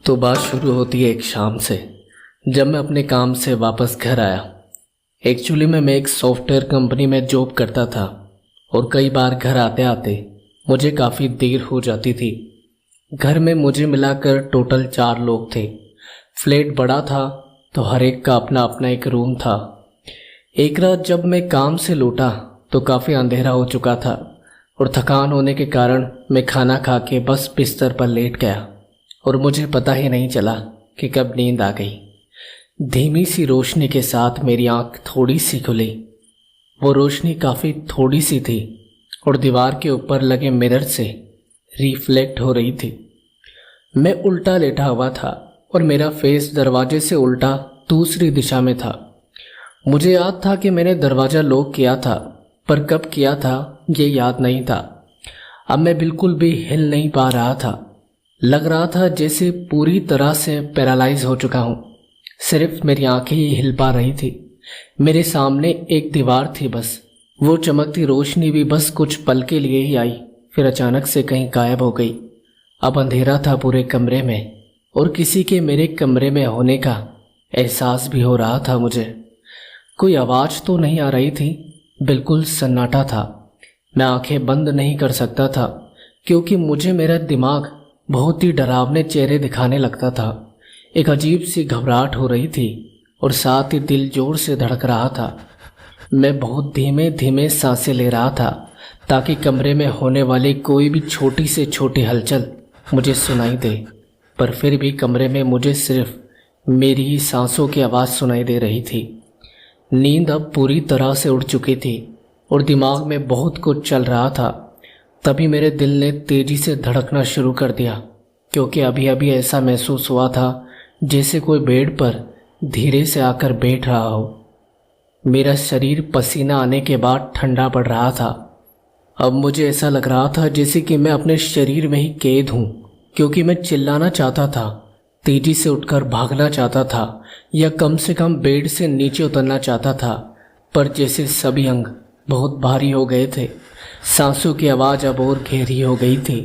तो बात शुरू होती है एक शाम से, जब मैं अपने काम से वापस घर आया। एक्चुअली में मैं एक सॉफ्टवेयर कंपनी में जॉब करता था और कई बार घर आते आते मुझे काफ़ी देर हो जाती थी। घर में मुझे मिलाकर टोटल 4 लोग थे। फ्लैट बड़ा था तो हर एक का अपना अपना एक रूम था। एक रात जब मैं काम से लौटा तो काफ़ी अंधेरा हो चुका था और थकान होने के कारण मैं खाना खा के बस बिस्तर पर लेट गया और मुझे पता ही नहीं चला कि कब नींद आ गई। धीमी सी रोशनी के साथ मेरी आंख थोड़ी सी खुली। वो रोशनी काफ़ी थोड़ी सी थी और दीवार के ऊपर लगे मिरर से रिफ्लेक्ट हो रही थी। मैं उल्टा लेटा हुआ था और मेरा फेस दरवाजे से उल्टा दूसरी दिशा में था। मुझे याद था कि मैंने दरवाज़ा लॉक किया था, पर कब किया था ये याद नहीं था। अब मैं बिल्कुल भी हिल नहीं पा रहा था। लग रहा था जैसे पूरी तरह से पैरालाइज हो चुका हूँ। सिर्फ मेरी आंखें ही हिल पा रही थी। मेरे सामने एक दीवार थी बस। वो चमकती रोशनी भी बस कुछ पल के लिए ही आई, फिर अचानक से कहीं गायब हो गई। अब अंधेरा था पूरे कमरे में और किसी के मेरे कमरे में होने का एहसास भी हो रहा था मुझे। कोई आवाज़ तो नहीं आ रही थी, बिल्कुल सन्नाटा था। मैं आंखें बंद नहीं कर सकता था क्योंकि मुझे मेरा दिमाग बहुत ही डरावने चेहरे दिखाने लगता था। एक अजीब सी घबराहट हो रही थी और साथ ही दिल जोर से धड़क रहा था। मैं बहुत धीमे धीमे सांसें ले रहा था ताकि कमरे में होने वाली कोई भी छोटी से छोटी हलचल मुझे सुनाई दे, पर फिर भी कमरे में मुझे सिर्फ मेरी ही सांसों की आवाज़ सुनाई दे रही थी। नींद अब पूरी तरह से उड़ चुकी थी और दिमाग में बहुत कुछ चल रहा था। तभी मेरे दिल ने तेजी से धड़कना शुरू कर दिया क्योंकि अभी अभी ऐसा महसूस हुआ था जैसे कोई बेड पर धीरे से आकर बैठ रहा हो। मेरा शरीर पसीना आने के बाद ठंडा पड़ रहा था। अब मुझे ऐसा लग रहा था जैसे कि मैं अपने शरीर में ही कैद हूँ, क्योंकि मैं चिल्लाना चाहता था, तेजी से उठकर भागना चाहता था या कम से कम बेड से नीचे उतरना चाहता था, पर जैसे सभी अंग बहुत भारी हो गए थे। सांसों की आवाज़ अब और गहरी हो गई थी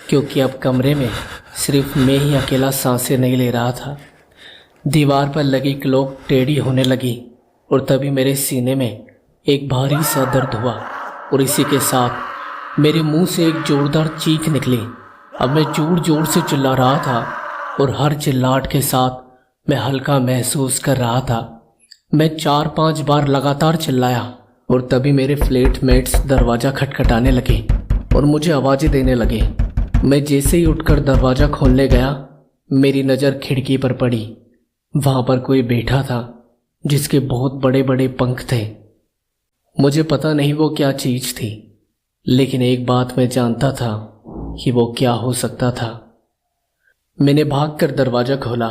क्योंकि अब कमरे में सिर्फ मैं ही अकेला सांसें नहीं ले रहा था। दीवार पर लगी क्लॉक टेढ़ी होने लगी और तभी मेरे सीने में एक भारी सा दर्द हुआ और इसी के साथ मेरे मुंह से एक जोरदार चीख निकली। अब मैं जोर जोर से चिल्ला रहा था और हर चिल्लाहट के साथ मैं हल्का महसूस कर रहा था। मैं 4-5 बार लगातार चिल्लाया और तभी मेरे फ्लैटमेट्स दरवाज़ा खटखटाने लगे और मुझे आवाज़ें देने लगे। मैं जैसे ही उठकर दरवाज़ा खोलने गया, मेरी नज़र खिड़की पर पड़ी। वहाँ पर कोई बैठा था जिसके बहुत बड़े बड़े पंख थे। मुझे पता नहीं वो क्या चीज़ थी, लेकिन एक बात मैं जानता था कि वो क्या हो सकता था। मैंने भागकर दरवाज़ा खोला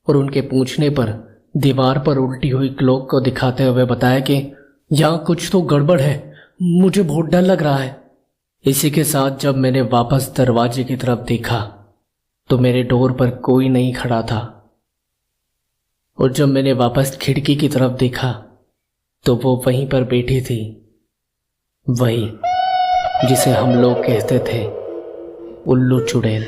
और उनके पूछने पर दीवार पर उल्टी हुई क्लॉक को दिखाते हुए बताया कि यहाँ कुछ तो गड़बड़ है, मुझे बहुत डर लग रहा है। इसी के साथ जब मैंने वापस दरवाजे की तरफ देखा तो मेरे डोर पर कोई नहीं खड़ा था, और जब मैंने वापस खिड़की की तरफ देखा तो वो वहीं पर बैठी थी, वही जिसे हम लोग कहते थे उल्लू चुड़ैल।